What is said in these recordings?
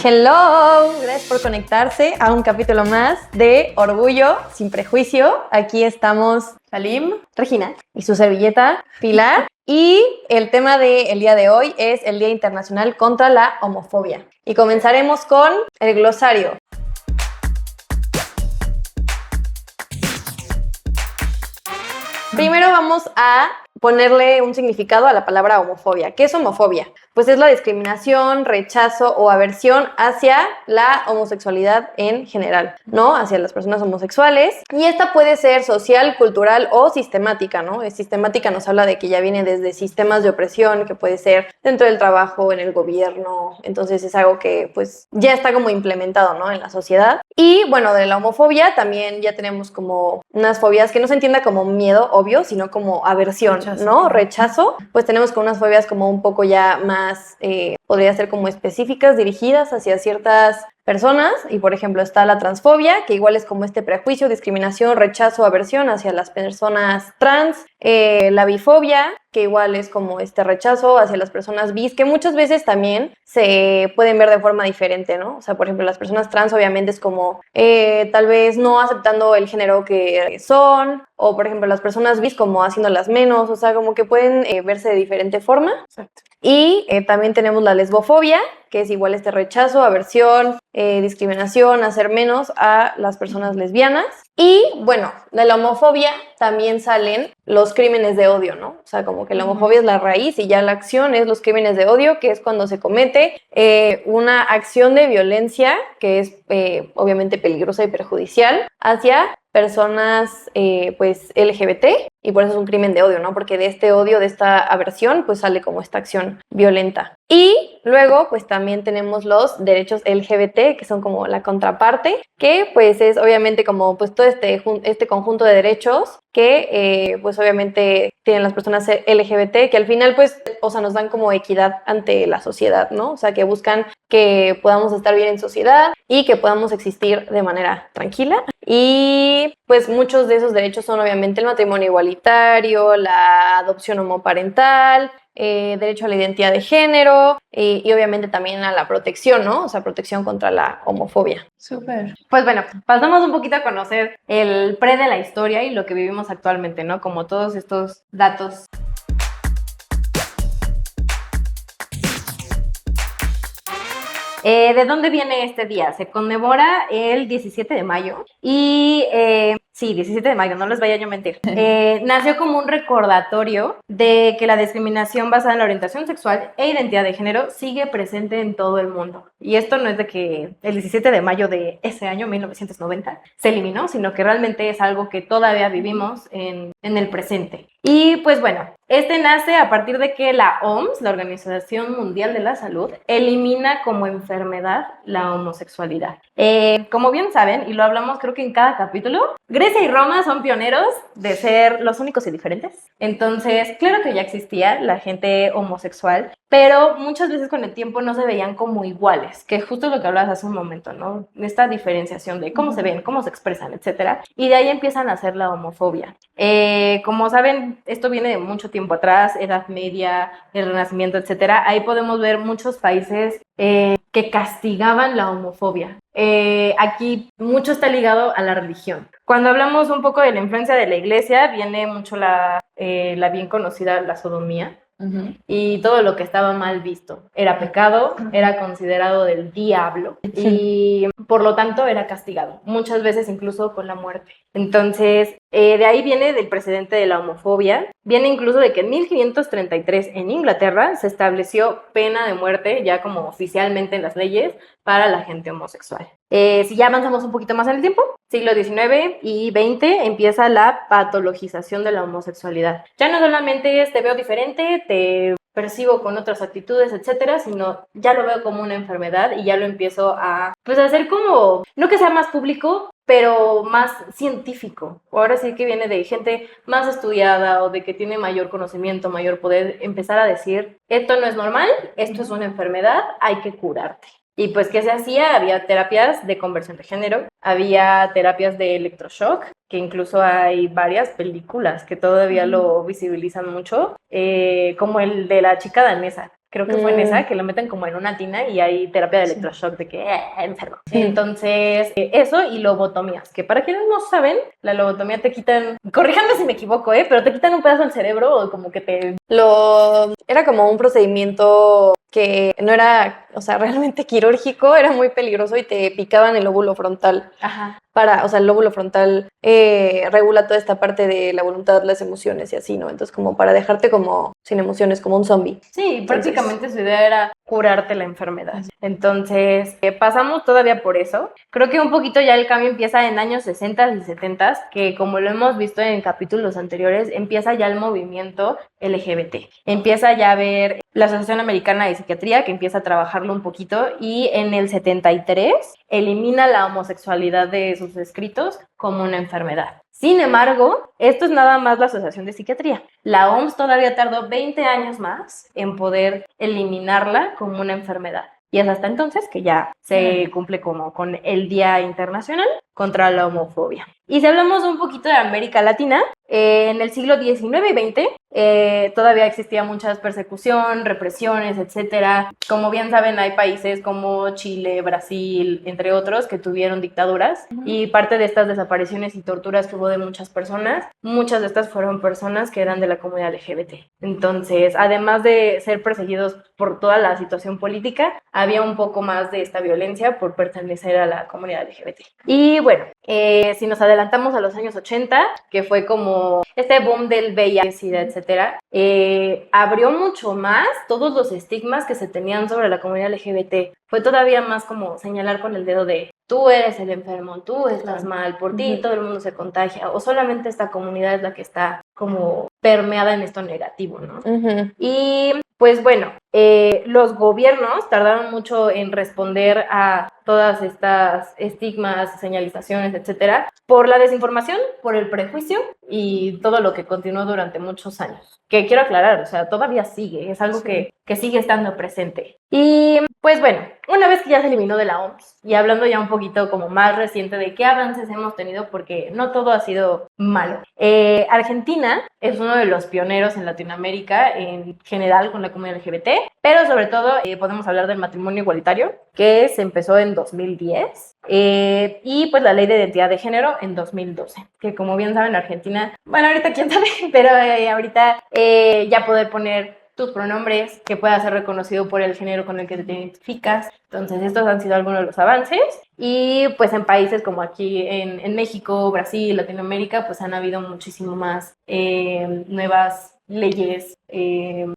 Hello, gracias por conectarse a un capítulo más de Orgullo sin Prejuicio. Aquí estamos Salim, Regina y su servilleta Pilar. Y el tema del día de hoy es el Día Internacional contra la Homofobia. Y comenzaremos con el glosario. Primero vamos a ponerle un significado a la palabra homofobia. ¿Qué es homofobia? Pues es la discriminación, rechazo o aversión hacia la homosexualidad en general, ¿no? Hacia las personas homosexuales. Y esta puede ser social, cultural o sistemática, ¿no? Sistemática nos habla de que ya viene desde sistemas de opresión, que puede ser dentro del trabajo, en el gobierno. Entonces es algo que pues ya está como implementado, ¿no? En la sociedad. Y bueno, de la homofobia también ya tenemos como unas fobias que no se entienda como miedo, obvio, sino como aversión, ¿no? Rechazo. Pues tenemos como unas fobias como un poco ya más, podría ser como específicas, dirigidas hacia ciertas personas. Y por ejemplo está la transfobia, que igual es como este prejuicio, discriminación, rechazo, aversión hacia las personas trans. La bifobia, que igual es como este rechazo hacia las personas bis, que muchas veces también se pueden ver de forma diferente, ¿no? O sea, por ejemplo, las personas trans obviamente es como tal vez no aceptando el género que son, o por ejemplo las personas bis como haciéndolas menos, o sea, como que pueden verse de diferente forma. Exacto. Y también tenemos la lesbofobia, que es igual este rechazo, aversión, discriminación, hacer menos a las personas lesbianas. Y bueno, de la homofobia también salen los crímenes de odio, ¿no? O sea, como que la homofobia es la raíz y ya la acción es los crímenes de odio, que es cuando se comete una acción de violencia que es obviamente peligrosa y perjudicial hacia personas pues LGBT, y por eso es un crimen de odio, ¿no? Porque de este odio, de esta aversión, pues sale como esta acción violenta. Y luego pues también tenemos los derechos LGBT, que son como la contraparte, que pues es obviamente como pues todo este conjunto de derechos que pues obviamente tienen las personas LGBT, que al final pues, o sea, nos dan como equidad ante la sociedad, ¿no? O sea, que buscan que podamos estar bien en sociedad y que podamos existir de manera tranquila. Y pues muchos de esos derechos son obviamente el matrimonio igualitario, la adopción homoparental, derecho a la identidad de género y obviamente también a la protección, ¿no? O sea, protección contra la homofobia. Súper. Pues bueno, pasamos un poquito a conocer el pre de la historia y lo que vivimos actualmente, ¿no? Como todos estos datos. ¿De dónde viene este día? Se conmemora el 17 de mayo y sí, 17 de mayo, no les vaya yo a mentir. Nació como un recordatorio de que la discriminación basada en la orientación sexual e identidad de género sigue presente en todo el mundo. Y esto no es de que el 17 de mayo de ese año, 1990, se eliminó, sino que realmente es algo que todavía vivimos en el presente. Y pues bueno, este nace a partir de que la OMS, la Organización Mundial de la Salud, elimina como enfermedad la homosexualidad. Como bien saben, y lo hablamos creo que en cada capítulo, Grecia y Roma son pioneros de ser los únicos y diferentes. Entonces, claro que ya existía la gente homosexual, pero muchas veces con el tiempo no se veían como iguales, que justo lo que hablabas hace un momento, ¿no? Esta diferenciación de cómo se ven, cómo se expresan, etcétera. Y de ahí empiezan a hacer la homofobia. Como saben, esto viene de mucho tiempo atrás, Edad Media, el Renacimiento, etcétera. Ahí podemos ver muchos países que castigaban la homofobia. Aquí mucho está ligado a la religión. Cuando hablamos un poco de la influencia de la iglesia, viene mucho la bien conocida la sodomía. Uh-huh. Y todo lo que estaba mal visto era pecado, era considerado del diablo y por lo tanto era castigado, muchas veces incluso con la muerte. Entonces, de ahí viene del precedente de la homofobia, viene incluso de que en 1533 en Inglaterra se estableció pena de muerte ya como oficialmente en las leyes para la gente homosexual. Si ya avanzamos un poquito más en el tiempo, siglo XIX y XX empieza la patologización de la homosexualidad. Ya no solamente es te veo diferente, te percibo con otras actitudes, etcétera, sino ya lo veo como una enfermedad y ya lo empiezo a hacer como, no que sea más público, pero más científico. Ahora sí que viene de gente más estudiada o de que tiene mayor conocimiento, mayor poder, empezar a decir, esto no es normal, esto es una enfermedad, hay que curarte. Y pues, ¿qué se hacía? Había terapias de conversión de género, había terapias de electroshock, que incluso hay varias películas que todavía lo visibilizan mucho, como el de la chica danesa, creo que fue en esa, que lo meten como en una tina y hay terapia de electroshock de que enfermo. Entonces, eso y lobotomías, que para quienes no saben, la lobotomía te quitan, corríjanme si me equivoco, pero te quitan un pedazo del cerebro o como que te... Era como un procedimiento que no era, o sea, realmente quirúrgico, era muy peligroso y te picaban el lóbulo frontal. Ajá. O sea, el lóbulo frontal regula toda esta parte de la voluntad, las emociones y así, ¿no? Entonces, como para dejarte como sin emociones, como un zombie. Sí, prácticamente su idea era curarte la enfermedad. Entonces, pasamos todavía por eso. Creo que un poquito ya el cambio empieza en años 60 y 70, que como lo hemos visto en capítulos anteriores, empieza ya el movimiento LGBT. Empieza ya a ver la Asociación Americana de Psiquiatría, que empieza a trabajarlo un poquito, y en el 73 elimina la homosexualidad de sus escritos como una enfermedad. Sin embargo, esto es nada más la Asociación de Psiquiatría. La OMS todavía tardó 20 años más en poder eliminarla como una enfermedad. Y es hasta entonces que ya se cumple como con el Día Internacional contra la Homofobia. Y si hablamos un poquito de América Latina, en el siglo XIX y XX todavía existía mucha persecución, represiones, etcétera. Como bien saben, hay países como Chile, Brasil, entre otros, que tuvieron dictaduras. Y parte de estas desapariciones y torturas que hubo de muchas de estas fueron personas que eran de la comunidad LGBT. Entonces, además de ser perseguidos por toda la situación política, había un poco más de esta violencia por pertenecer a la comunidad LGBT. Y bueno, si nos adelantamos a los años 80, que fue como este boom del VIH, SIDA, etcétera, abrió mucho más todos los estigmas que se tenían sobre la comunidad LGBT. Fue todavía más como señalar con el dedo de tú eres el enfermo, tú estás mal, por ti todo el mundo se contagia, o solamente esta comunidad es la que está como permeada en esto negativo, ¿no? Y pues bueno, los gobiernos tardaron mucho en responder a todas estas estigmas, señalizaciones, etcétera, por la desinformación, por el prejuicio y todo lo que continuó durante muchos años. Que quiero aclarar, o sea, todavía sigue, es algo que sigue estando presente. Y pues bueno, una vez que ya se eliminó de la OMS, y hablando ya un poquito como más reciente de qué avances hemos tenido, porque no todo ha sido malo. Argentina es uno de los pioneros en Latinoamérica en general con la comunidad LGBT, pero sobre todo podemos hablar del matrimonio igualitario, que se empezó en 2010, y pues la ley de identidad de género en 2012, que como bien saben Argentina, bueno ahorita quién sabe, pero ahorita ya poder poner tus pronombres, que pueda ser reconocido por el género con el que te identificas. Entonces estos han sido algunos de los avances y pues en países como aquí en México, Brasil, Latinoamérica, pues han habido muchísimo más nuevas leyes,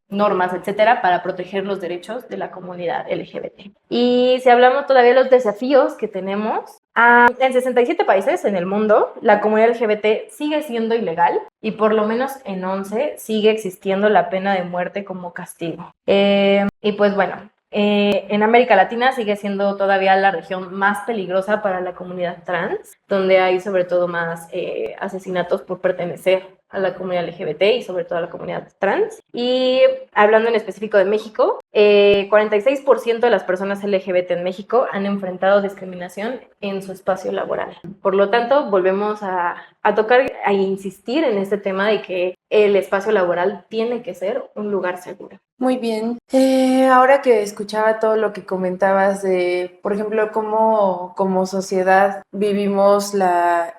normas, etcétera, para proteger los derechos de la comunidad LGBT. Y si hablamos todavía de los desafíos que tenemos, en 67 países en el mundo, la comunidad LGBT sigue siendo ilegal y por lo menos en 11 sigue existiendo la pena de muerte como castigo. Y pues bueno, en América Latina sigue siendo todavía la región más peligrosa para la comunidad trans, donde hay sobre todo más asesinatos por pertenecer a la comunidad LGBT y sobre todo a la comunidad trans. Y hablando en específico de México, 46% de las personas LGBT en México han enfrentado discriminación en su espacio laboral. Por lo tanto, volvemos a tocar, a insistir en este tema de que el espacio laboral tiene que ser un lugar seguro. Muy bien. Ahora que escuchaba todo lo que comentabas de, por ejemplo, cómo como sociedad vivimos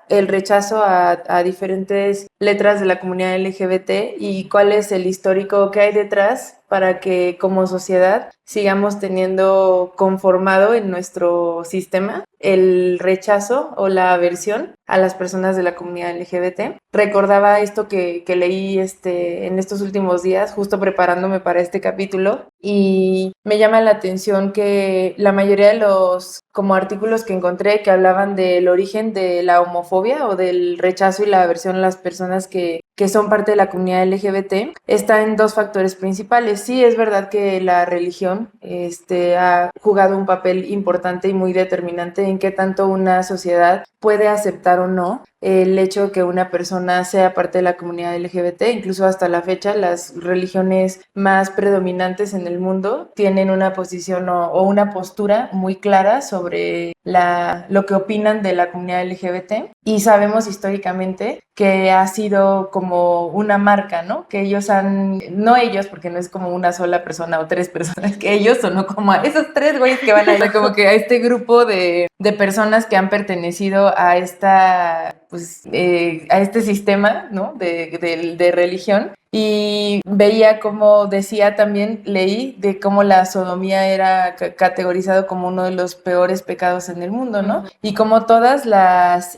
el rechazo a diferentes letras de la comunidad LGBT y cuál es el histórico que hay detrás para que como sociedad sigamos teniendo conformado en nuestro sistema el rechazo o la aversión a las personas de la comunidad LGBT. Recordaba esto que leí en estos últimos días, justo preparándome para este capítulo, y me llama la atención que la mayoría de los como artículos que encontré que hablaban del origen de la homofobia o del rechazo y la aversión a las personas que son parte de la comunidad LGBT, está en dos factores principales. Sí, es verdad que la religión ha jugado un papel importante y muy determinante en qué tanto una sociedad puede aceptar o no el hecho que una persona sea parte de la comunidad LGBT. Incluso hasta la fecha, las religiones más predominantes en el mundo tienen una posición o una postura muy clara sobre lo que opinan de la comunidad LGBT, y sabemos históricamente que ha sido como una marca, ¿no? Que ellos no ellos, porque no es como una sola persona o 3 personas, que ellos son como a esos 3 güeyes que van a ir, como que a este grupo de personas que han pertenecido a pues, a este sistema, ¿no? De religión. Y veía como decía también, leí de cómo la sodomía era categorizado como uno de los peores pecados en el mundo, ¿no? Y como todas las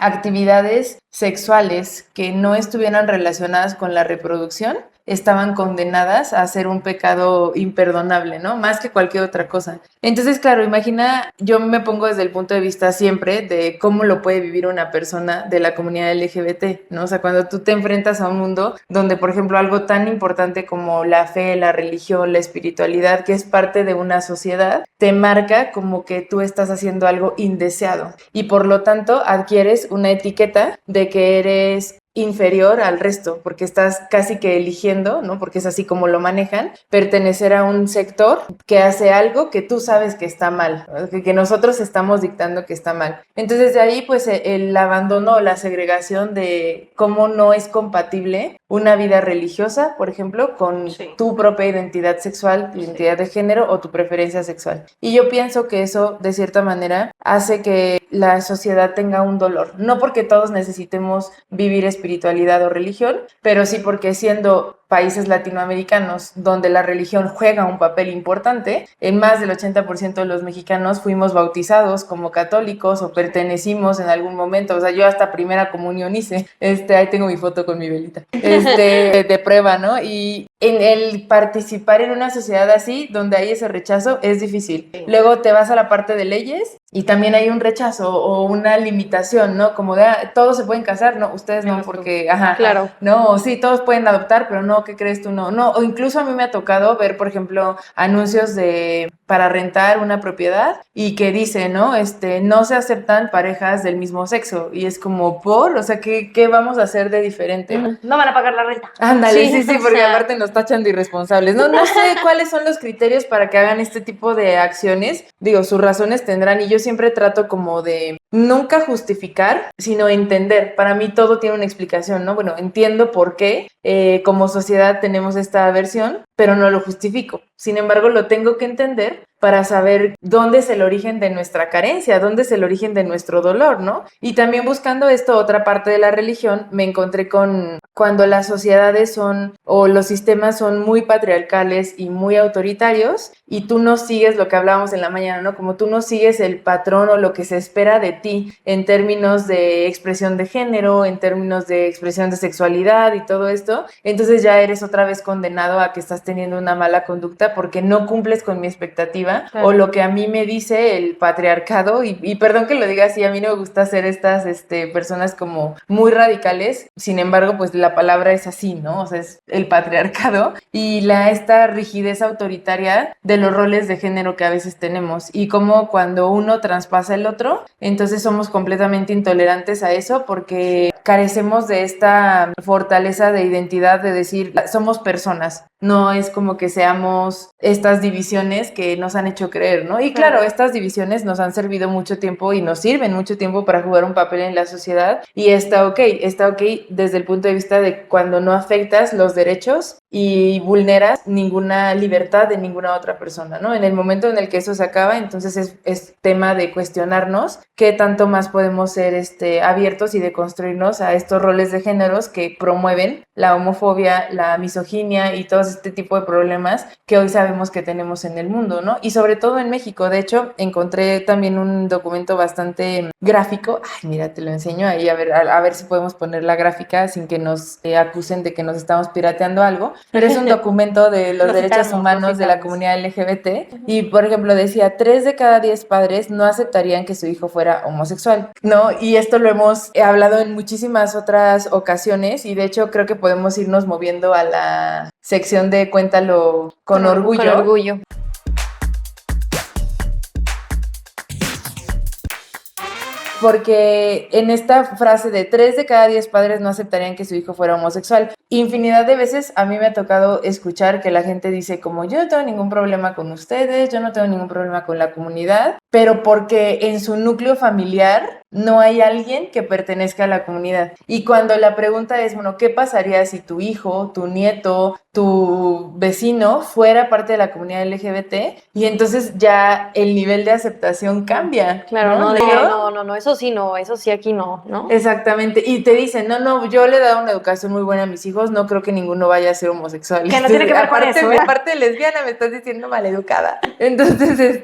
actividades sexuales que no estuvieran relacionadas con la reproducción estaban condenadas a ser un pecado imperdonable, ¿no? Más que cualquier otra cosa. Entonces, claro, imagina, yo me pongo desde el punto de vista siempre de cómo lo puede vivir una persona de la comunidad LGBT, ¿no? O sea, cuando tú te enfrentas a un mundo donde, por ejemplo, algo tan importante como la fe, la religión, la espiritualidad, que es parte de una sociedad, te marca como que tú estás haciendo algo indeseado y por lo tanto adquieres una etiqueta de que eres inferior al resto, porque estás casi que eligiendo, ¿no? Porque es así como lo manejan, pertenecer a un sector que hace algo que tú sabes que está mal, que nosotros estamos dictando que está mal. Entonces de ahí pues el abandono, la segregación de cómo no es compatible una vida religiosa, por ejemplo, con tu propia identidad sexual, tu identidad de género o tu preferencia sexual. Y yo pienso que eso, de cierta manera, hace que la sociedad tenga un dolor. No porque todos necesitemos vivir espiritualidad o religión, pero sí porque siendo países latinoamericanos donde la religión juega un papel importante, en más del 80% de los mexicanos fuimos bautizados como católicos o pertenecimos en algún momento. O sea, yo hasta primera comunión hice. Ahí tengo mi foto con mi velita. De prueba, ¿no? Y en el participar en una sociedad así, donde hay ese rechazo, es difícil. Luego te vas a la parte de leyes y también hay un rechazo o una limitación, ¿no? Como de, todos se pueden casar, no, ustedes no, porque, ajá, claro, no, sí, todos pueden adoptar, pero no, ¿qué crees tú? No, o incluso a mí me ha tocado ver, por ejemplo, anuncios para rentar una propiedad y que dice, ¿no? No se aceptan parejas del mismo sexo, y es como, o sea, ¿qué vamos a hacer de diferente? No van a pagar la renta. Ándale, sí, porque aparte nos tachan de irresponsables. No sé cuáles son los criterios para que hagan este tipo de acciones. Digo, sus razones tendrán, y yo siempre trato como de nunca justificar, sino entender. Para mí todo tiene una explicación, ¿no? Bueno, entiendo por qué como sociedad tenemos esta aversión, pero no lo justifico. Sin embargo, lo tengo que entender para saber dónde es el origen de nuestra carencia, dónde es el origen de nuestro dolor, ¿no? Y también buscando esto, otra parte de la religión, me encontré con cuando las sociedades o los sistemas son muy patriarcales y muy autoritarios, y tú no sigues lo que hablábamos en la mañana, ¿no? Como tú no sigues el patrón o lo que se espera de ti en términos de expresión de género, en términos de expresión de sexualidad y todo esto, entonces ya eres otra vez condenado a que estás teniendo una mala conducta porque no cumples con mi expectativa. Claro. O lo que a mí me dice el patriarcado, y perdón que lo diga así, a mí no me gusta ser estas personas como muy radicales, sin embargo, pues la palabra es así, ¿no? O sea, es el patriarcado y esta rigidez autoritaria de los roles de género que a veces tenemos, y como cuando uno traspasa el otro, entonces somos completamente intolerantes a eso porque carecemos de esta fortaleza de identidad de decir, somos personas, no es como que seamos estas divisiones que nos han hecho creer, ¿no? Y claro, estas divisiones nos han servido mucho tiempo y nos sirven mucho tiempo para jugar un papel en la sociedad, y está ok desde el punto de vista de cuando no afectas los derechos y vulneras ninguna libertad de ninguna otra persona, ¿no? En el momento en el que eso se acaba, entonces es tema de cuestionarnos qué tanto más podemos ser abiertos y de construirnos a estos roles de géneros que promueven la homofobia, la misoginia y todo este tipo de problemas que hoy sabemos que tenemos en el mundo, ¿no? Y sobre todo en México. De hecho, encontré también un documento bastante gráfico. Ay, mira, te lo enseño ahí, a ver si podemos poner la gráfica sin que nos acusen de que nos estamos pirateando algo, pero es un documento de los derechos humanos de la comunidad LGBT, y por ejemplo decía, 3 de cada 10 padres no aceptarían que su hijo fuera homosexual, ¿no? Y esto lo hemos hablado en muchísimas otras ocasiones, y de hecho creo que podemos irnos moviendo a la sección de Cuéntalo con orgullo. Con orgullo. porque en esta frase de 3 de cada 10 padres no aceptarían que su hijo fuera homosexual, infinidad de veces a mí me ha tocado escuchar que la gente dice como yo no tengo ningún problema con ustedes, yo no tengo ningún problema con la comunidad, pero porque en su núcleo familiar no hay alguien que pertenezca a la comunidad. Y cuando la pregunta es, bueno, ¿qué pasaría si tu hijo, tu nieto, tu vecino fuera parte de la comunidad LGBT? Y entonces ya el nivel de aceptación cambia. Claro, no, Pero- no, eso sí aquí no, ¿no? Exactamente, y te dicen, no, yo le he dado una educación muy buena a mis hijos, no creo que ninguno vaya a ser homosexual. Que no tiene que ver con aparte, eso, ¿eh? aparte de lesbiana, me estás diciendo maleducada. Entonces,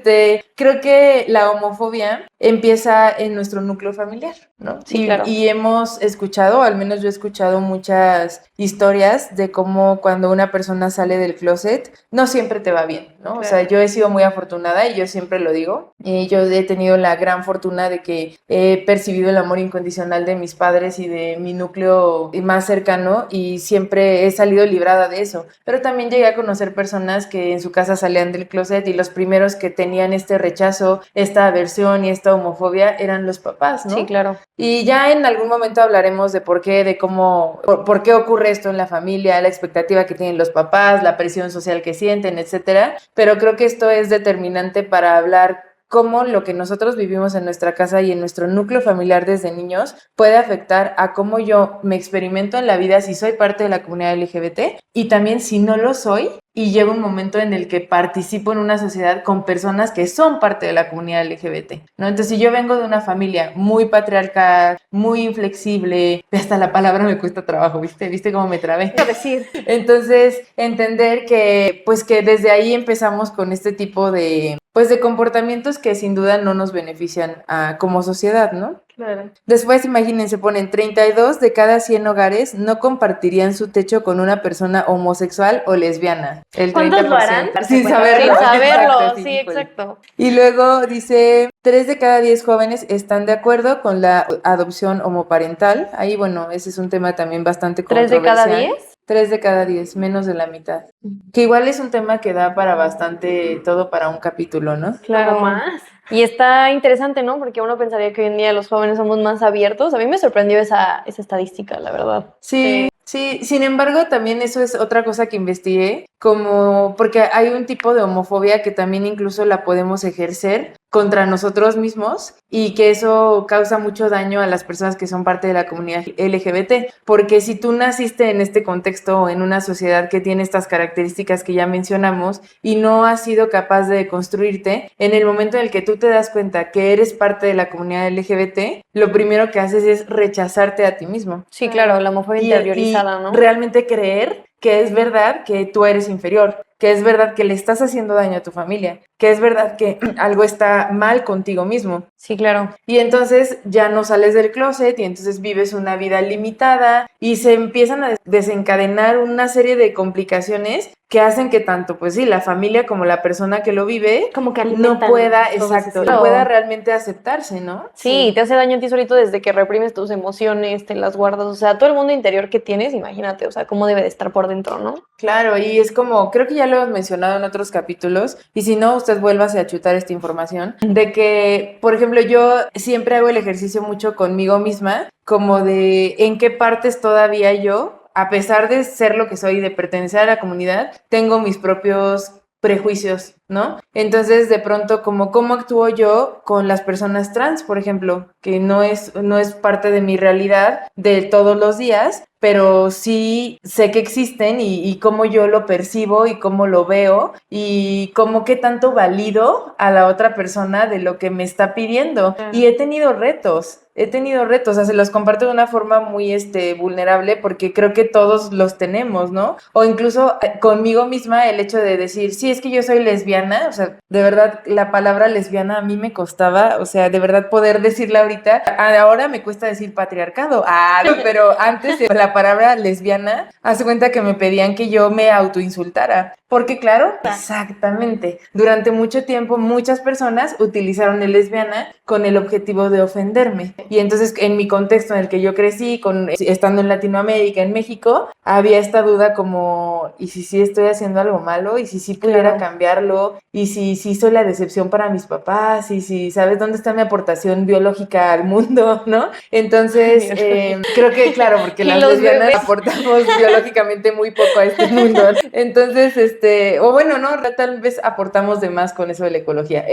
creo que la homofobia empieza en nuestro núcleo familiar, ¿no? Sí, claro. Y hemos escuchado, al menos yo he escuchado muchas historias de cómo cuando una persona sale del closet, no siempre te va bien, ¿no? Claro. O sea, yo he sido muy afortunada y yo siempre lo digo. Yo he tenido la gran fortuna de que he percibido el amor incondicional de mis padres y de mi núcleo más cercano y siempre he salido librada de eso. Pero también llegué a conocer personas que en su casa salían del closet y los primeros que tenían este rechazo, esta aversión y esta homofobia eran los papás, ¿no? Sí, claro. Y ya en algún momento hablaremos de por qué, de cómo, por qué ocurre esto en la familia, la expectativa que tienen los papás, la presión social que sienten, etcétera. Pero creo que esto es determinante para hablar cómo lo que nosotros vivimos en nuestra casa y en nuestro núcleo familiar desde niños puede afectar a cómo yo me experimento en la vida si soy parte de la comunidad LGBT y también si no lo soy y llega un momento en el que participo en una sociedad con personas que son parte de la comunidad LGBT, ¿no? Entonces, si yo vengo de una familia muy patriarcal, muy inflexible, hasta la palabra me cuesta trabajo, ¿viste cómo me trabé? Decir. Entonces, entender que, pues, que desde ahí empezamos con este tipo de, pues, de comportamientos que sin duda no nos benefician como sociedad, ¿no? Claro. Después, imagínense, ponen 32 de cada 100 hogares no compartirían su techo con una persona homosexual o lesbiana. El ¿Cuántos 30%. lo harán? Sin Sin saberlo. saberlo, Exacto, sí, híjole. exacto. Y luego dice, 3 de cada 10 jóvenes están de acuerdo con la adopción homoparental. Ahí, bueno, ese es un tema también bastante 3 de cada controversial. 10. 3 de cada 10, menos de la mitad. Que igual es un tema que da para bastante, todo para un capítulo, ¿no? Claro. ¿O más? Y está interesante, ¿no? Porque uno pensaría que hoy en día los jóvenes somos más abiertos. A mí me sorprendió esa estadística, la verdad. Sí, sí, sin embargo, también eso es otra cosa que investigué, como porque hay un tipo de homofobia que también incluso la podemos ejercer contra nosotros mismos y que eso causa mucho daño a las personas que son parte de la comunidad LGBT, porque si tú naciste en este contexto o en una sociedad que tiene estas características que ya mencionamos y no has sido capaz de construirte, en el momento en el que tú te das cuenta que eres parte de la comunidad LGBT, lo primero que haces es rechazarte a ti mismo. Sí, claro, la homofobia interiorizada, ¿no? Realmente creer que es verdad que tú eres inferior, que es verdad que le estás haciendo daño a tu familia, que es verdad que algo está mal contigo mismo. Sí, claro. Y entonces ya no sales del closet y entonces vives una vida limitada y se empiezan a desencadenar una serie de complicaciones que hacen que tanto, pues sí, la familia como la persona que lo vive Como que no alimentan pueda, todo ese exacto, ciclo. no pueda realmente aceptarse, ¿no? Sí, te hace daño a ti solito desde que reprimes tus emociones, te las guardas, o sea, todo el mundo interior que tienes, imagínate, o sea, cómo debe de estar por dentro, ¿no? Claro, y es como, creo que ya lo hemos mencionado en otros capítulos, y si no, usted vuélvase a chutar esta información, de que, por ejemplo, yo siempre hago el ejercicio mucho conmigo misma, como de en qué partes todavía yo, a pesar de ser lo que soy, de pertenecer a la comunidad, tengo mis propios prejuicios, ¿no? Entonces, de pronto, como cómo actúo yo con las personas trans, por ejemplo, que no es parte de mi realidad de todos los días, pero sí sé que existen y cómo yo lo percibo y cómo lo veo y cómo qué tanto valido a la otra persona de lo que me está pidiendo. Y he tenido retos, o sea, se los comparto de una forma muy vulnerable porque creo que todos los tenemos, ¿no? O incluso conmigo misma el hecho de decir, sí, es que yo soy lesbiana, o sea, de verdad la palabra lesbiana a mí me costaba, o sea, de verdad poder decirla ahorita, ahora me cuesta decir patriarcado, pero antes de la palabra lesbiana, hace cuenta que me pedían que yo me autoinsultara. Porque claro, exactamente, durante mucho tiempo muchas personas utilizaron el lesbiana con el objetivo de ofenderme. Y entonces en mi contexto en el que yo crecí, estando en Latinoamérica, en México, había esta duda como, ¿y si sí estoy haciendo algo malo? ¿Y si sí pudiera cambiarlo? yo, y si soy la decepción para mis papás, y si sabes dónde está mi aportación biológica al mundo, ¿no? Entonces, creo que, claro, porque Y las los lesbianas bebés. aportamos biológicamente muy poco a este mundo. Entonces, o bueno, no, tal vez aportamos de más con eso de la ecología.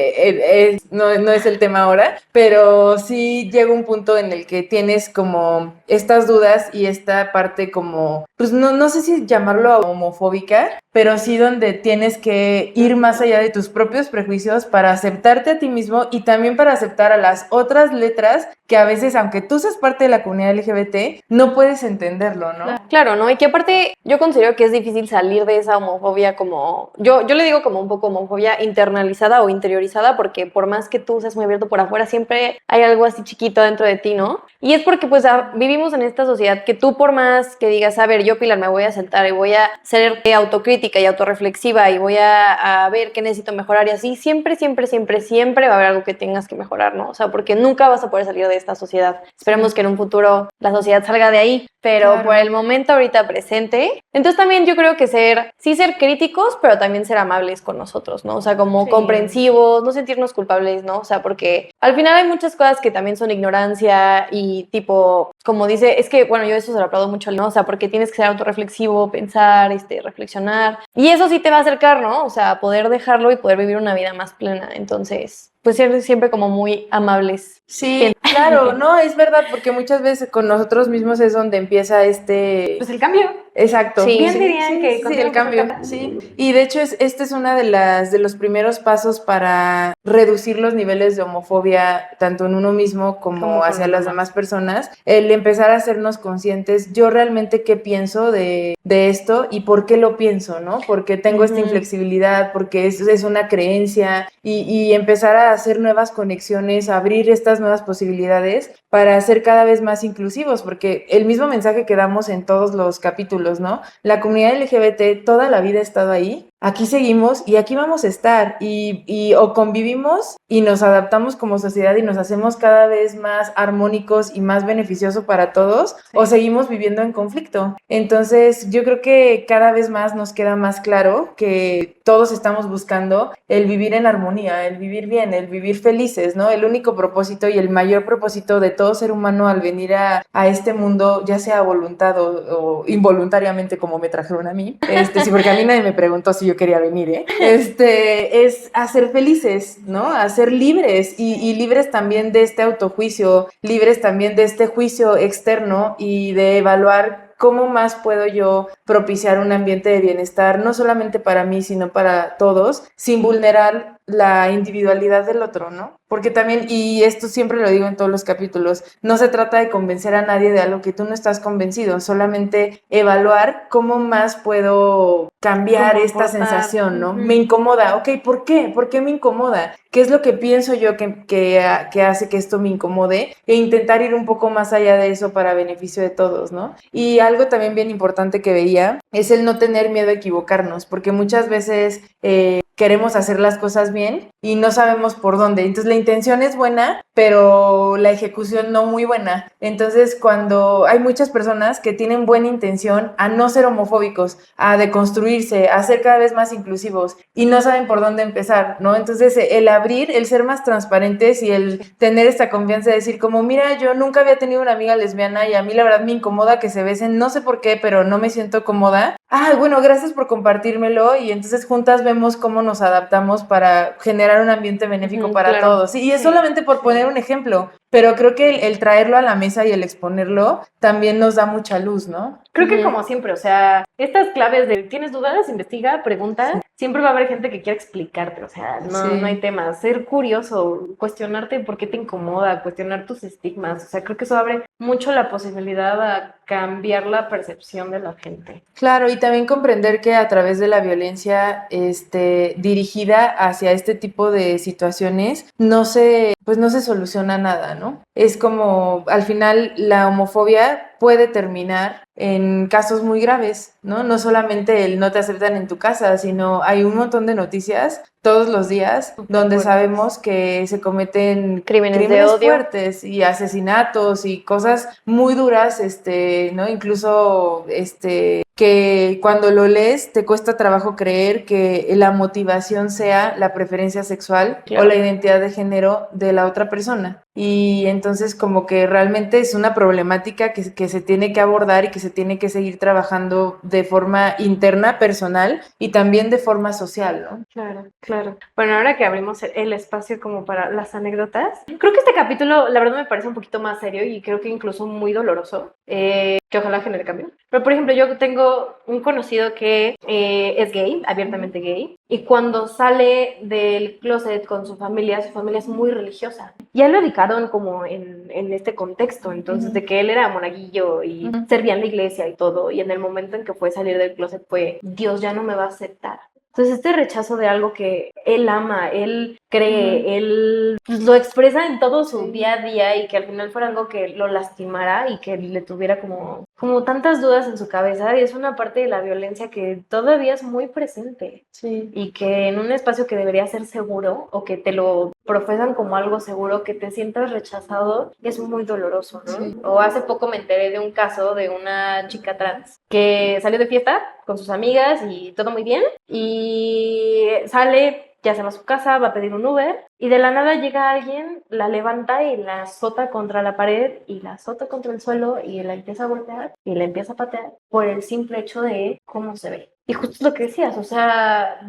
No es el tema ahora, pero sí llega un punto en el que tienes como estas dudas y esta parte como, pues no sé si llamarlo homofóbica, pero sí donde tienes que ir más allá de tus propios prejuicios para aceptarte a ti mismo y también para aceptar a las otras letras que a veces, aunque tú seas parte de la comunidad LGBT, no puedes entenderlo, ¿no? Claro, ¿no? Y que aparte yo considero que es difícil salir de esa homofobia como, yo le digo como un poco homofobia internalizada o interiorizada, porque por más que tú seas muy abierto por afuera, siempre hay algo así chiquito dentro de ti, ¿no? Y es porque pues vivimos en esta sociedad que tú por más que digas, a ver, yo Pilar me voy a sentar y voy a ser autocrítica y autorreflexiva y voy a ver qué necesito mejorar y así, siempre va a haber algo que tengas que mejorar, ¿no? O sea, porque nunca vas a poder salir de esta sociedad. Esperemos que en un futuro la sociedad salga de ahí, pero Claro. por el momento ahorita presente. Entonces también yo creo que ser críticos, pero también ser amables con nosotros, ¿no? O sea, como Sí. comprensivos, no sentirnos culpables, ¿no? O sea, porque al final hay muchas cosas que también son ignorancia y tipo, como dice, es que, bueno, yo eso se lo aplaudo mucho, ¿no? O sea, porque tienes que ser autorreflexivo, pensar, reflexionar. Y eso sí te va a acercar, ¿no? O sea, poder dejarlo y poder vivir una vida más plena. Entonces, pues ser siempre como muy amables. Sí, claro, no, es verdad, porque muchas veces con nosotros mismos es donde empieza Pues el cambio. Exacto. Sí. Bien dirían que sí, contigo el empieza cambio, sí. Y de hecho este es una de los primeros pasos para reducir los niveles de homofobia tanto en uno mismo como Como con hacia los las demás personas, el empezar a hacernos conscientes, yo realmente qué pienso de esto y por qué lo pienso, ¿no? Porque tengo esta inflexibilidad, porque es una creencia y empezar a hacer nuevas conexiones, abrir estas nuevas posibilidades para ser cada vez más inclusivos, porque el mismo mensaje que damos en todos los capítulos, ¿no? La comunidad LGBT toda la vida ha estado ahí, aquí seguimos y aquí vamos a estar y o convivimos y nos adaptamos como sociedad y nos hacemos cada vez más armónicos y más beneficioso para todos, o seguimos viviendo en conflicto. Entonces yo creo que cada vez más nos queda más claro que todos estamos buscando el vivir en armonía, el vivir bien, el vivir felices, ¿no? El único propósito y el mayor propósito de todo ser humano al venir a este mundo, ya sea voluntad o involuntariamente como me trajeron a mí, sí, porque a mí nadie me preguntó si yo quería venir, es hacer felices, ¿no? A ser libres y libres también de este autojuicio, libres también de este juicio externo y de evaluar cómo más puedo yo propiciar un ambiente de bienestar, no solamente para mí, sino para todos, sin vulnerar la individualidad del otro, ¿no? Porque también, y esto siempre lo digo en todos los capítulos, no se trata de convencer a nadie de algo que tú no estás convencido, solamente evaluar cómo más puedo cambiar esta sensación, ¿no? Me incomoda, ok, ¿por qué? ¿Por qué me incomoda? ¿Qué es lo que pienso yo que hace que esto me incomode? E intentar ir un poco más allá de eso para beneficio de todos, ¿no? Y algo también bien importante que veía es el no tener miedo a equivocarnos, porque muchas veces queremos hacer las cosas bien y no sabemos por dónde. Entonces la intención es buena, pero la ejecución no muy buena. Entonces cuando hay muchas personas que tienen buena intención a no ser homofóbicos, a deconstruirse, a ser cada vez más inclusivos y no saben por dónde empezar, ¿no? Entonces el abrir, el ser más transparentes y el tener esta confianza de decir como, mira, yo nunca había tenido una amiga lesbiana y a mí la verdad me incomoda que se besen, no sé por qué, pero no me siento cómoda. Ah, bueno, gracias por compartírmelo y entonces juntas vemos cómo nos adaptamos para generar un ambiente benéfico para claro. todos. Y es solamente por poner un ejemplo, pero creo que el traerlo a la mesa y el exponerlo también nos da mucha luz, ¿no? Creo que como siempre, o sea, estas claves de tienes dudas, investiga, pregunta, siempre va a haber gente que quiera explicarte, o sea, no hay tema. Ser curioso, cuestionarte por qué te incomoda, cuestionar tus estigmas, o sea, creo que eso abre mucho la posibilidad a cambiar la percepción de la gente. Claro, y también comprender que a través de la violencia dirigida hacia este tipo de situaciones pues no se soluciona nada, ¿no? Es como, al final, la homofobia puede terminar en casos muy graves, ¿no? No solamente el no te aceptan en tu casa, sino hay un montón de noticias todos los días donde sabemos que se cometen Crímenes de odio. fuertes y asesinatos y cosas muy duras, ¿no? Incluso, que cuando lo lees te cuesta trabajo creer que la motivación sea la preferencia sexual Claro. o la identidad de género de la otra persona. Y entonces como que realmente es una problemática que se tiene que abordar y que se tiene que seguir trabajando de forma interna, personal y también de forma social, ¿no? Claro, claro. Bueno, ahora que abrimos el espacio como para las anécdotas, creo que este capítulo, la verdad, me parece un poquito más serio y creo que incluso muy doloroso, que ojalá genere cambio. Pero, por ejemplo, yo tengo un conocido que es gay, abiertamente gay, y cuando sale del closet con su familia es muy religiosa. Ya lo ubicaron como en este contexto, entonces, de que él era monaguillo y servía en la iglesia y todo, y en el momento en que fue salir del closet fue, Dios ya no me va a aceptar. Entonces, este rechazo de algo que él ama, él cree, él lo expresa en todo su día a día y que al final fuera algo que lo lastimara y que le tuviera como tantas dudas en su cabeza, y es una parte de la violencia que todavía es muy presente. Sí. Y que en un espacio que debería ser seguro o que te lo profesan como algo seguro, que te sientas rechazado, es muy doloroso, ¿no? Sí. O hace poco me enteré de un caso de una chica trans que salió de fiesta con sus amigas y todo muy bien, y sale, ya se va a su casa, va a pedir un Uber, y de la nada llega alguien, la levanta y la azota contra la pared y la azota contra el suelo y la empieza a golpear y la empieza a patear por el simple hecho de cómo se ve. Y justo lo que decías, o sea,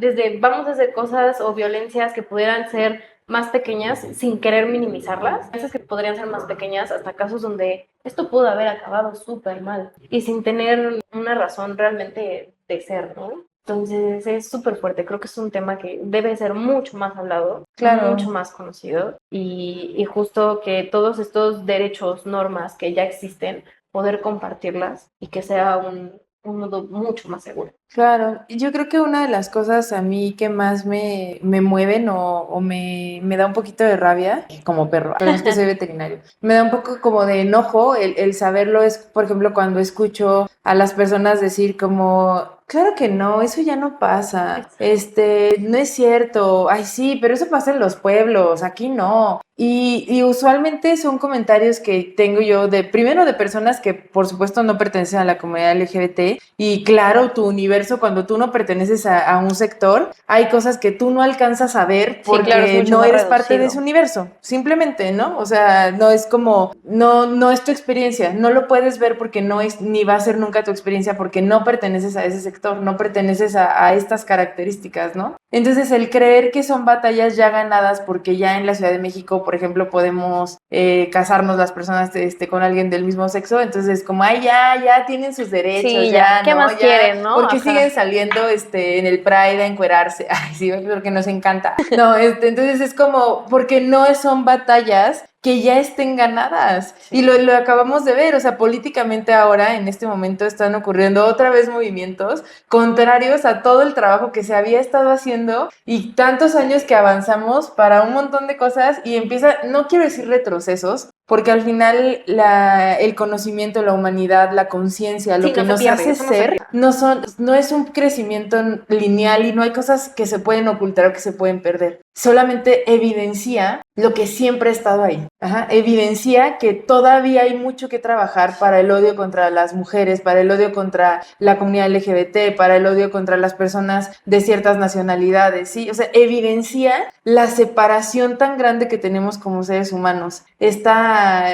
vamos a hacer cosas o violencias que pudieran ser más pequeñas sin querer minimizarlas, esas que podrían ser más pequeñas hasta casos donde esto pudo haber acabado súper mal y sin tener una razón realmente de ser, ¿no? Entonces es súper fuerte, creo que es un tema que debe ser mucho más hablado, Claro. mucho más conocido y justo que todos estos derechos, normas que ya existen, poder compartirlas y que sea un mundo mucho más seguro. Claro, yo creo que una de las cosas a mí que más me mueven o me da un poquito de rabia, como perro, pero es que soy veterinario, me da un poco como de enojo el saberlo, es por ejemplo cuando escucho a las personas decir como, claro que no, eso ya no pasa, no es cierto, ay sí, pero eso pasa en los pueblos, aquí no. Y usualmente son comentarios que tengo yo primero de personas que por supuesto no pertenecen a la comunidad LGBT, y claro, tu universo, cuando tú no perteneces a un sector, hay cosas que tú no alcanzas a ver porque claro, es mucho no más eres parte de reducido. ese universo, simplemente, ¿no? O sea, no es como, no es tu experiencia, no lo puedes ver porque no es, ni va a ser nunca tu experiencia porque no perteneces a ese sector, no perteneces a estas características, ¿no? Entonces, el creer que son batallas ya ganadas porque ya en la Ciudad de México, por ejemplo, podemos casarnos las personas con alguien del mismo sexo, entonces como, ay, ya tienen sus derechos, Sí, ya, ¿qué ¿no? más Ya, quieren, no? ¿por qué Ajá. siguen saliendo en el Pride a encuerarse? Ay, sí, porque nos encanta. No, entonces es como, porque no son batallas que ya estén ganadas. Y lo acabamos de ver, o sea, políticamente ahora, en este momento, están ocurriendo otra vez movimientos contrarios a todo el trabajo que se había estado haciendo y tantos años que avanzamos para un montón de cosas, y empieza, no quiero decir retrocesos, porque al final el conocimiento, la humanidad, la conciencia, lo que nos hace ser, no es un crecimiento lineal y no hay cosas que se pueden ocultar o que se pueden perder. Solamente evidencia lo que siempre ha estado ahí. Evidencia que todavía hay mucho que trabajar para el odio contra las mujeres, para el odio contra la comunidad LGBT, para el odio contra las personas de ciertas nacionalidades, ¿sí? O sea, evidencia la separación tan grande que tenemos como seres humanos. Esta,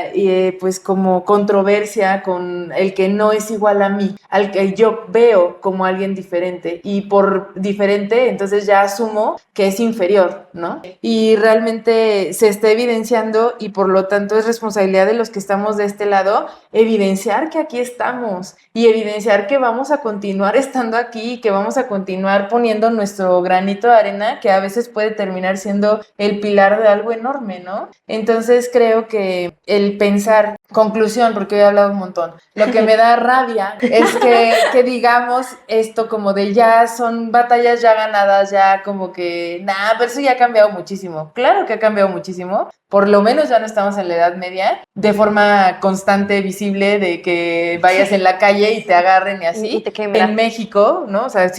pues, como controversia con el que no es igual a mí, al que yo veo como alguien diferente, y por diferente, entonces ya asumo que es inferior, ¿no? Y realmente se está evidenciando, y por lo tanto es responsabilidad de los que estamos de este lado evidenciar que aquí estamos y evidenciar que vamos a continuar estando aquí, que vamos a continuar poniendo nuestro granito de arena, que a veces puede terminar siendo el pilar de algo enorme, ¿no? Entonces creo que el pensar, conclusión, porque hoy he hablado un montón, lo que me da rabia es que digamos esto como de ya son batallas ya ganadas, ya como que, pero eso ya cambió cambiado muchísimo. Claro que ha cambiado muchísimo. Por lo menos ya no estamos en la Edad Media, de forma constante, visible, de que vayas en la calle y te agarren y así. Y te quemen. En México, ¿no? O sea,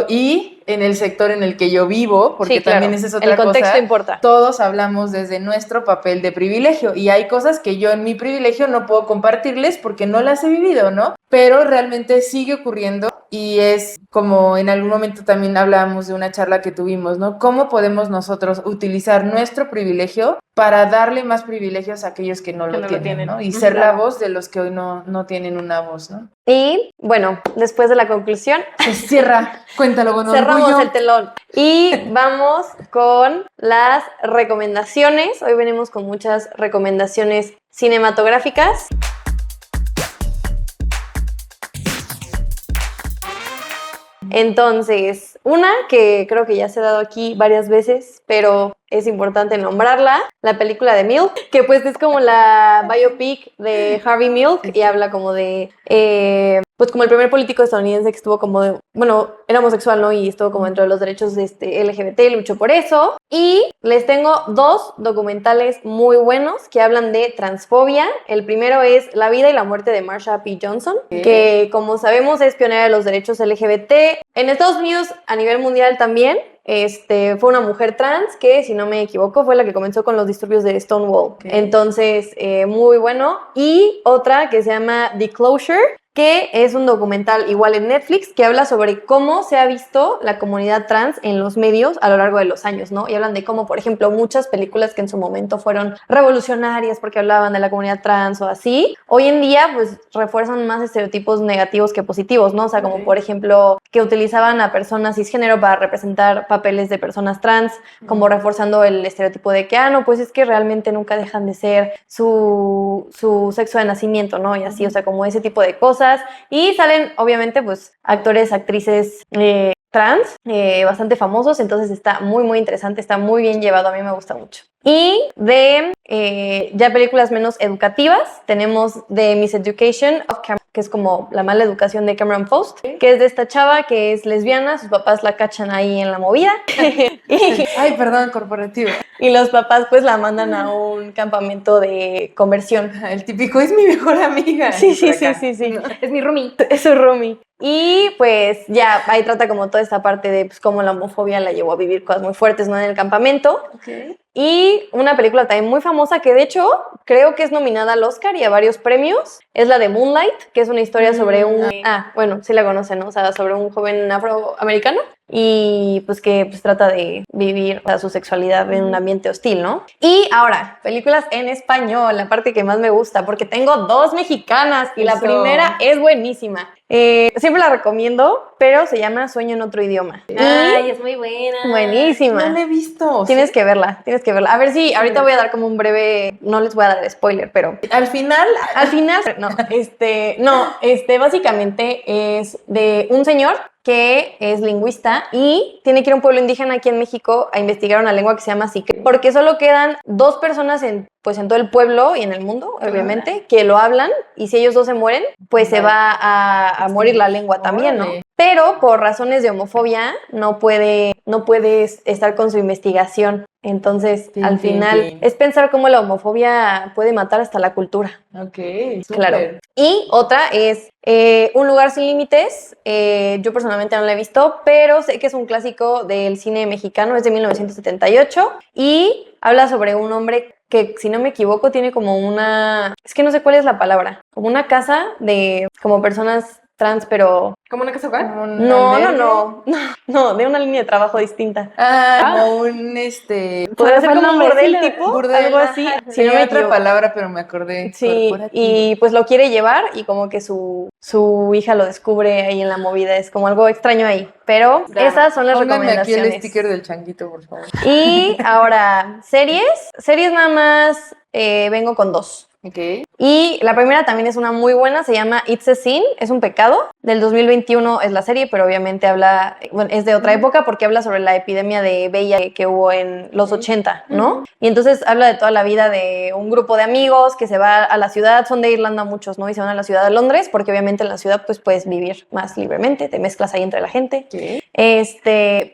y en el sector en el que yo vivo, porque Sí, claro. también esa es otra El contexto cosa. importa. Todos hablamos desde nuestro papel de privilegio y hay cosas que yo en mi privilegio no puedo compartirles porque no las he vivido, ¿no? Pero realmente sigue ocurriendo y es como en algún momento también hablábamos de una charla que tuvimos, ¿no? ¿Cómo podemos nosotros utilizar nuestro privilegio para darle más privilegios a aquellos que no lo tienen, ¿no? Y ser la voz de los que hoy no tienen una voz, ¿no? Y bueno, después de la conclusión, Se cierra, cuéntalo con cerramos orgullo. el telón y vamos con las recomendaciones. Hoy venimos con muchas recomendaciones cinematográficas. Entonces, una que creo que ya se ha dado aquí varias veces, pero es importante nombrarla, la película de Milk, que pues es como la biopic de Harvey Milk y habla como de, pues como el primer político estadounidense que estuvo como de, bueno, era homosexual, ¿no? Y estuvo como dentro de los derechos LGBT, luchó por eso. Y les tengo 2 documentales muy buenos que hablan de transfobia. El primero es La vida y la muerte de Marsha P. Johnson, que como sabemos es pionera de los derechos LGBT. En Estados Unidos, a nivel mundial también, fue una mujer trans que, si no me equivoco, fue la que comenzó con los disturbios de Stonewall. Okay. Entonces, muy bueno. Y otra que se llama The Closure, que es un documental igual en Netflix que habla sobre cómo se ha visto la comunidad trans en los medios a lo largo de los años, ¿no? Y hablan de cómo, por ejemplo, muchas películas que en su momento fueron revolucionarias porque hablaban de la comunidad trans o así, hoy en día pues refuerzan más estereotipos negativos que positivos, ¿no? O sea, como por ejemplo que utilizaban a personas cisgénero para representar papeles de personas trans, como reforzando el estereotipo de que, no, pues es que realmente nunca dejan de ser su sexo de nacimiento, ¿no? Y así, o sea, como ese tipo de cosas. Y salen, obviamente, pues, actores, actrices trans, bastante famosos, entonces está muy, muy interesante, está muy bien llevado, a mí me gusta mucho. Y de ya películas menos educativas, tenemos The Miseducation of Cameron, que es como la mala educación de Cameron Post, que es de esta chava que es lesbiana, sus papás la cachan ahí en la movida. Ay, perdón, corporativo. Y los papás pues la mandan a un campamento de conversión. El típico, es mi mejor amiga. Sí. No, es mi roomie. Es su roomie. Y pues ya ahí trata como toda esta parte de pues, cómo la homofobia la llevó a vivir cosas muy fuertes, ¿no? En el campamento. Okay. Y una película también muy famosa que de hecho creo que es nominada al Oscar y a varios premios, es la de Moonlight, que es una historia sobre un... bueno, sí la conocen, ¿no? O sea, sobre un joven afroamericano y pues que pues trata de vivir su sexualidad en un ambiente hostil, ¿no? Y ahora, películas en español, la parte que más me gusta, porque tengo 2 mexicanas y la primera es buenísima. Siempre la recomiendo, pero se llama Sueño en otro idioma. Ay, es muy buena. Buenísima. No la he visto. Tienes que verla. A ver si ahorita voy a dar como un breve, no les voy a dar spoiler, pero al final, básicamente es de un señor que es lingüista y tiene que ir a un pueblo indígena aquí en México a investigar una lengua que se llama Sique, porque solo quedan 2 personas en todo el pueblo y en el mundo, obviamente, que lo hablan, y si ellos 2 se mueren, pues se va a morir la lengua también, ¿no? Pero por razones de homofobia no puede estar con su investigación. Entonces, al final, es pensar cómo la homofobia puede matar hasta la cultura. Ok, claro. Y otra es Un lugar sin límites. Yo personalmente no la he visto, pero sé que es un clásico del cine mexicano, es de 1978 y habla sobre un hombre que, si no me equivoco, tiene como es que no sé cuál es la palabra, como una casa de como personas trans, pero... ¿Como una casa hogar? No, de una línea de trabajo distinta. Como un podría ser como un burdel tipo, algo así. Si no me otra palabra, pero me acordé. Sí, y pues lo quiere llevar y como que su hija lo descubre ahí en la movida, es como algo extraño ahí. Pero esas son las recomendaciones. Pónganme aquí el sticker del changuito, por favor. Y ahora, series nada más vengo con 2. Ok. Y la primera también es una muy buena, se llama It's a Sin, es un pecado. Del 2021 es la serie, pero obviamente habla, bueno, es de otra época porque habla sobre la epidemia de VIH que hubo en los 80, ¿no? Y entonces habla de toda la vida de un grupo de amigos que se va a la ciudad, son de Irlanda muchos, ¿no? Y se van a la ciudad de Londres porque obviamente en la ciudad pues puedes vivir más libremente, te mezclas ahí entre la gente. Ok.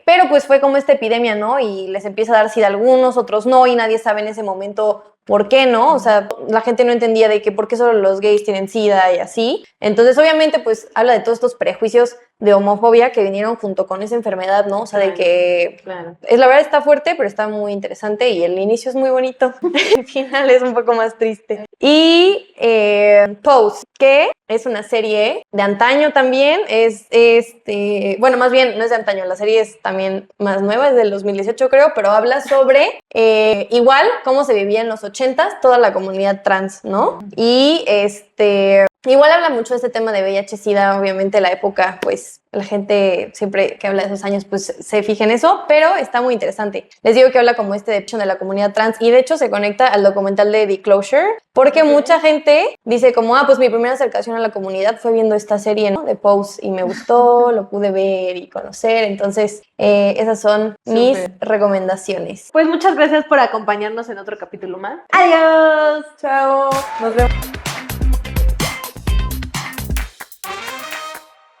Pero pues fue como esta epidemia, ¿no? Y les empieza a dar SIDA a algunos, otros no, y nadie sabe en ese momento por qué, ¿no? O sea, la gente no entendía de que por qué solo los gays tienen SIDA y así. Entonces, obviamente, pues habla de todos estos prejuicios de homofobia que vinieron junto con esa enfermedad, ¿no? O sea, de que es la verdad está fuerte, pero está muy interesante y el inicio es muy bonito. El final es un poco más triste. Y Pose, que es una serie de antaño también, bueno, más bien no es de antaño, la serie es también más nueva, es del 2018 creo, pero habla sobre igual cómo se vivía en los 80s toda la comunidad trans, ¿no? Y igual habla mucho de este tema de VIH-Sida, obviamente la época, pues la gente siempre que habla de esos años, pues se fija en eso, pero está muy interesante. Les digo que habla como de la comunidad trans y de hecho se conecta al documental de The Closure, porque mucha gente dice como, pues mi primera acercación a la comunidad fue viendo esta serie, ¿no? De Pose y me gustó, lo pude ver y conocer, entonces esas son mis recomendaciones. Pues muchas gracias por acompañarnos en otro capítulo más. ¡Adiós! Chao. Nos vemos.